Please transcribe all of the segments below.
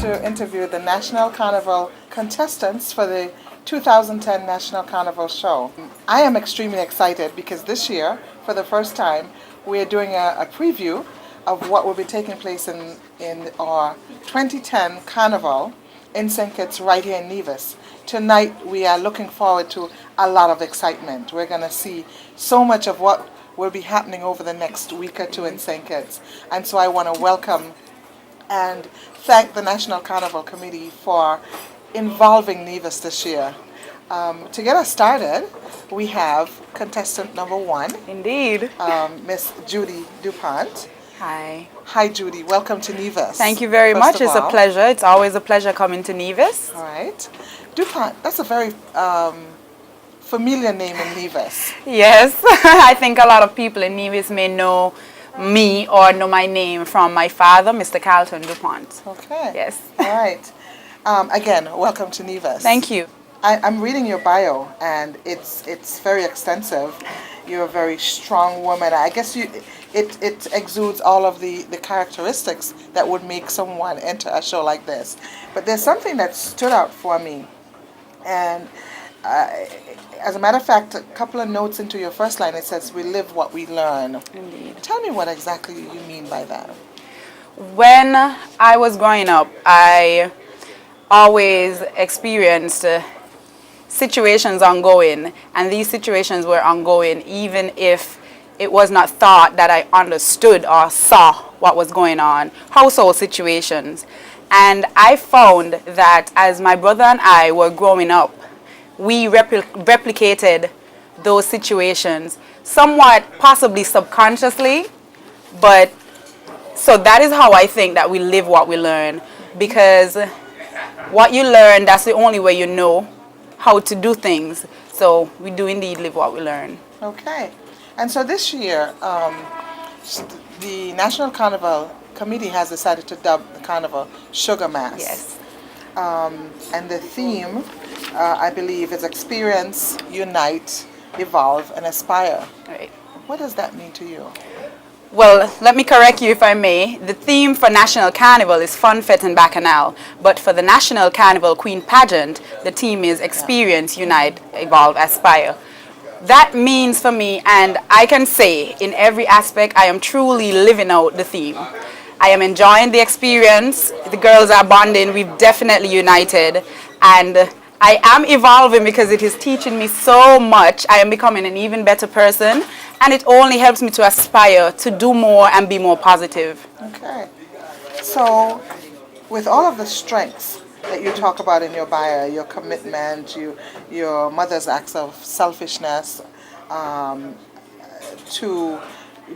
to interview the National Carnival contestants for the 2010 National Carnival show. I am extremely excited because this year, for the first time, we are doing a preview of what will be taking place in our 2010 Carnival in St. Kitts right here in Nevis. Tonight we are looking forward to a lot of excitement. We're going to see so much of what will be happening over the next week or two in St. Kitts. And so I want to welcome and thank the National Carnival Committee for involving Nevis this year. To get us started, we have contestant number 1. Indeed. Miss Judy DuPont. Hi. Hi, Judy. Welcome to Nevis. Thank you very much. It's a pleasure. It's always a pleasure coming to Nevis. All right. DuPont, that's a very familiar name in Nevis. Yes. I think a lot of people in Nevis may know me or know my name from my father, Mr. Carlton DuPont. Okay. Yes. All right. Again, welcome to Nevis. Thank you. I'm reading your bio, and it's very extensive. You're a very strong woman. I guess it exudes all of the characteristics that would make someone enter a show like this. But there's something that stood out for me, and as a matter of fact, a couple of notes into your first line, it says, "We live what we learn." Indeed. Tell me what exactly you mean by that. When I was growing up, I always experienced situations ongoing, and these situations were ongoing even if it was not thought that I understood or saw what was going on, household situations. And I found that as my brother and I were growing up, we replicated those situations somewhat possibly subconsciously, but so that is how I think that we live what we learn, because what you learn, that's the only way you know how to do things. So we do indeed live what we learn. Okay. And so this year, the National Carnival Committee has decided to dub the carnival Sugar Mass. Yes. And the theme, I believe, is Experience, Unite, Evolve, and Aspire. Right. What does that mean to you? Well, let me correct you if I may. The theme for National Carnival is Fun, Fete, and Bacchanal. But for the National Carnival Queen Pageant, the theme is Experience, Unite, Evolve, Aspire. That means for me, and I can say in every aspect, I am truly living out the theme. I am enjoying the experience. The girls are bonding. We've definitely united. And I am evolving because it is teaching me so much. I am becoming an even better person. And it only helps me to aspire to do more and be more positive. Okay. So, with all of the strengths that you talk about in your bio, your commitment, your mother's acts of selfishness, to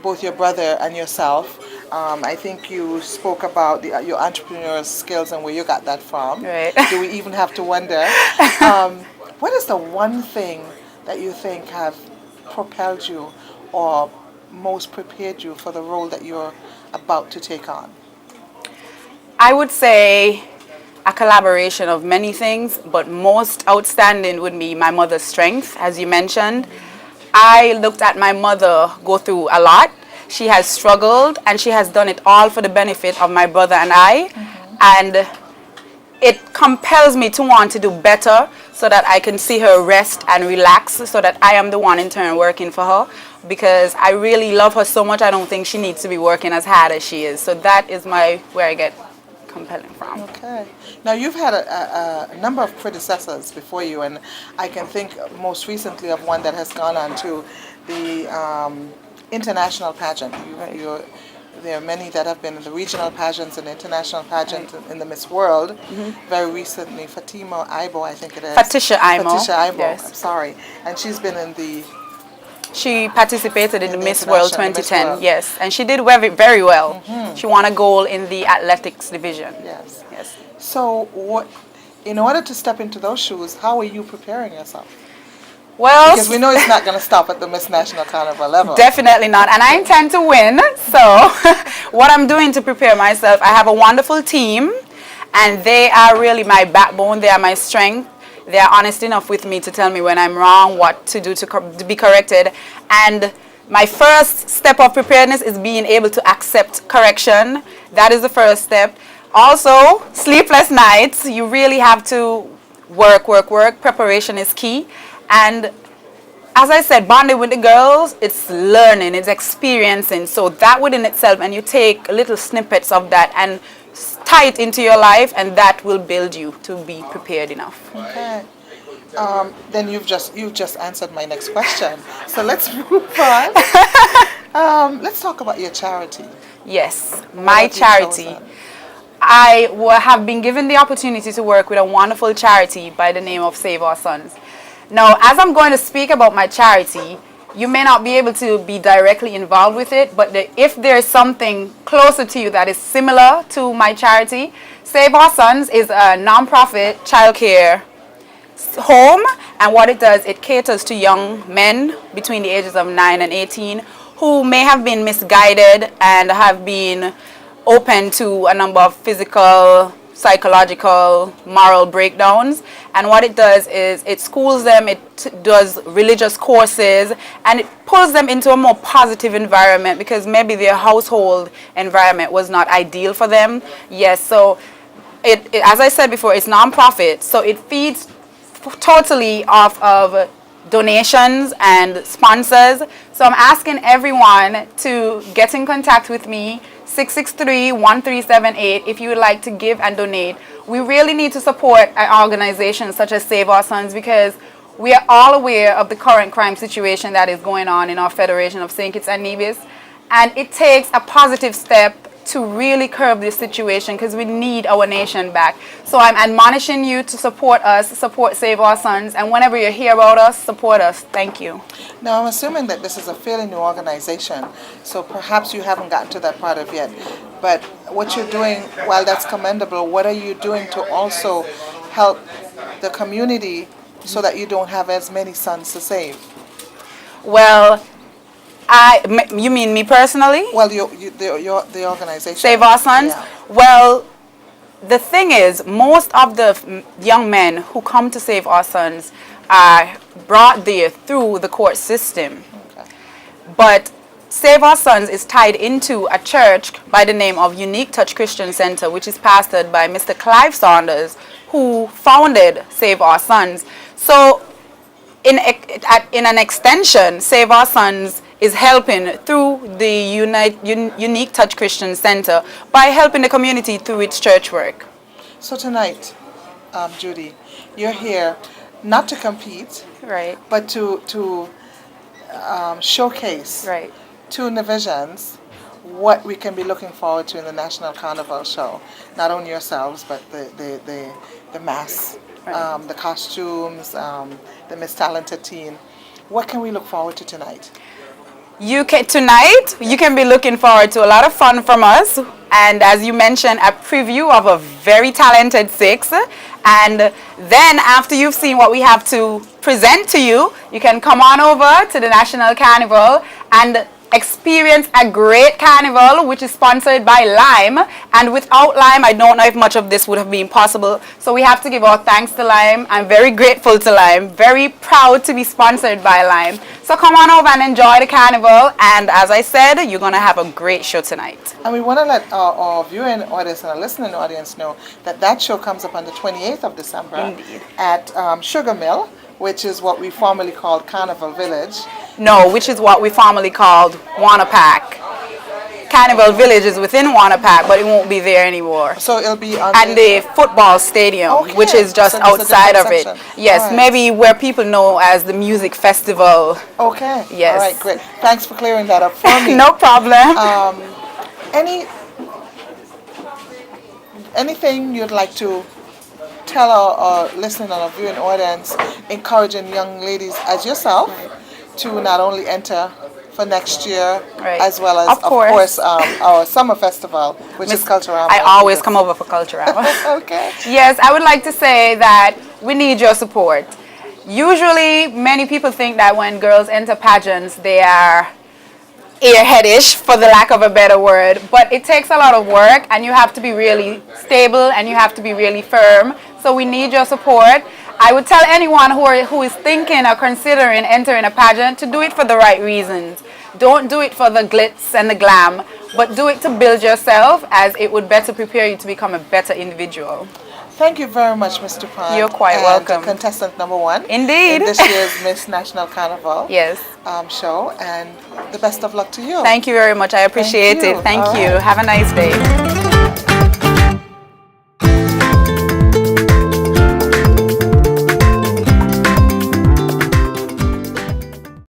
both your brother and yourself, I think you spoke about your entrepreneurial skills and where you got that from. Right. Do we even have to wonder? What is the one thing that you think have propelled you or most prepared you for the role that you're about to take on? I would say a collaboration of many things, but most outstanding would be my mother's strength, as you mentioned. I looked at my mother go through a lot. She has struggled, and she has done it all for the benefit of my brother and I. And it compels me to want to do better so that I can see her rest and relax, so that I am the one in turn working for her, because I really love her so much. I don't think she needs to be working as hard as she is. So that is where I get compelling from. Okay. Now you've had a number of predecessors before you, and I can think most recently of one that has gone on to the international pageant. There are many that have been in the regional pageants and international pageant in the Miss World. Very recently, Fatima Aibo, I think it is. Patricia Aibo. Patricia Aibo, yes. I'm sorry. And she's been in the... She participated in the Miss World 2010, Miss World. yes. And she did very, very well. She won a gold in the athletics division. Yes. Yes. So in order to step into those shoes, how are you preparing yourself? Well, because we know it's not going to stop at the Miss National Carnival level. Definitely not. And I intend to win. So what I'm doing to prepare myself, I have a wonderful team, and they are really my backbone. They are my strength. They are honest enough with me to tell me when I'm wrong, what to do to be corrected. And my first step of preparedness is being able to accept correction. That is the first step. Also, sleepless nights. You really have to work. Preparation is key. And as I said, bonding with the girls, it's learning, it's experiencing. So that within itself, and you take little snippets of that and tie it into your life, and that will build you to be prepared enough. Okay. Then you've just answered my next question. So let's move on. Let's talk about your charity. Yes, my charity. Have been given the opportunity to work with a wonderful charity by the name of Save Our Sons. Now, as I'm going to speak about my charity, you may not be able to be directly involved with it, but if there's something closer to you that is similar to my charity, Save Our Sons is a non-profit childcare home, and what it does, it caters to young men between the ages of 9 and 18 who may have been misguided and have been open to a number of physical, psychological, moral breakdowns. And what it does is it schools them, it does religious courses, and it pulls them into a more positive environment because maybe their household environment was not ideal for them. Yes, so it as I said before, it's non-profit, so it feeds totally off of donations and sponsors. So I'm asking everyone to get in contact with me, 663-1378, if you would like to give and donate. We really need to support an organization such as Save Our Sons because we are all aware of the current crime situation that is going on in our Federation of St. Kitts and Nevis, and it takes a positive step to really curb this situation because we need our nation back. So I'm admonishing you to support us, support Save Our Sons, and whenever you hear about us, support us. Thank you. Now, I'm assuming that this is a fairly new organization, so perhaps you haven't gotten to that part of yet. But what you're doing, while that's commendable, what are you doing to also help the community so that you don't have as many sons to save? Well, you mean me personally? Well, the organization. Save Our Sons? Yeah. Well, the thing is, most of the young men who come to Save Our Sons are brought there through the court system. Okay. But Save Our Sons is tied into a church by the name of Unique Touch Christian Center, which is pastored by Mr. Clive Saunders, who founded Save Our Sons. So in an extension, Save Our Sons is helping through the Unique Touch Christian Center by helping the community through its church work. So tonight, Judy, you're here not to compete, Right. but to showcase Right. to Nevisians what we can be looking forward to in the National Carnival show. Not only yourselves, but the mass, Right. the costumes, the Miss Talented Teen. What can we look forward to tonight? Tonight, you can be looking forward to a lot of fun from us. And as you mentioned, a preview of a very talented 6. And then after you've seen what we have to present to you, you can come on over to the National Carnival and experience a great carnival which is sponsored by Lime, and without Lime I don't know if much of this would have been possible, so we have to give our thanks to Lime. I'm very grateful to Lime, very proud to be sponsored by Lime. So come on over and enjoy the carnival, and as I said, you're gonna have a great show tonight. And we want to let our viewing audience and our listening audience know that show comes up on the 28th of December. Indeed. At Sugar Mill, which is what we formerly called Carnival Village. No, which is what we formerly called Wannapack. Carnival Village is within Wannapack, but it won't be there anymore. So it'll be on And the football stadium, Okay. which is just So there's a outside of different it. section. Yes, All right. maybe where people know as the music festival. Okay. Yes. All right, great. Thanks for clearing that up for me. No problem. Anything you'd like to tell our listening and our viewing audience, encouraging young ladies as yourself to not only enter for next year, Right. as well as, Of course. our summer festival, which is Cultural. I always come over for Cultural. Okay. Yes, I would like to say that we need your support. Usually, many people think that when girls enter pageants, they are airheadish, for the lack of a better word, but it takes a lot of work, and you have to be really stable, and you have to be really firm. So we need your support. I would tell anyone who is thinking or considering entering a pageant to do it for the right reasons. Don't do it for the glitz and the glam. but do it to build yourself, as it would better prepare you to become a better individual. Thank you very much, Ms. DuPont. You're quite welcome. Contestant number 1. Indeed. In this year's Miss National Carnival Yes. show, and the best of luck to you. Thank you very much. I appreciate it. Thank you. Have a nice day.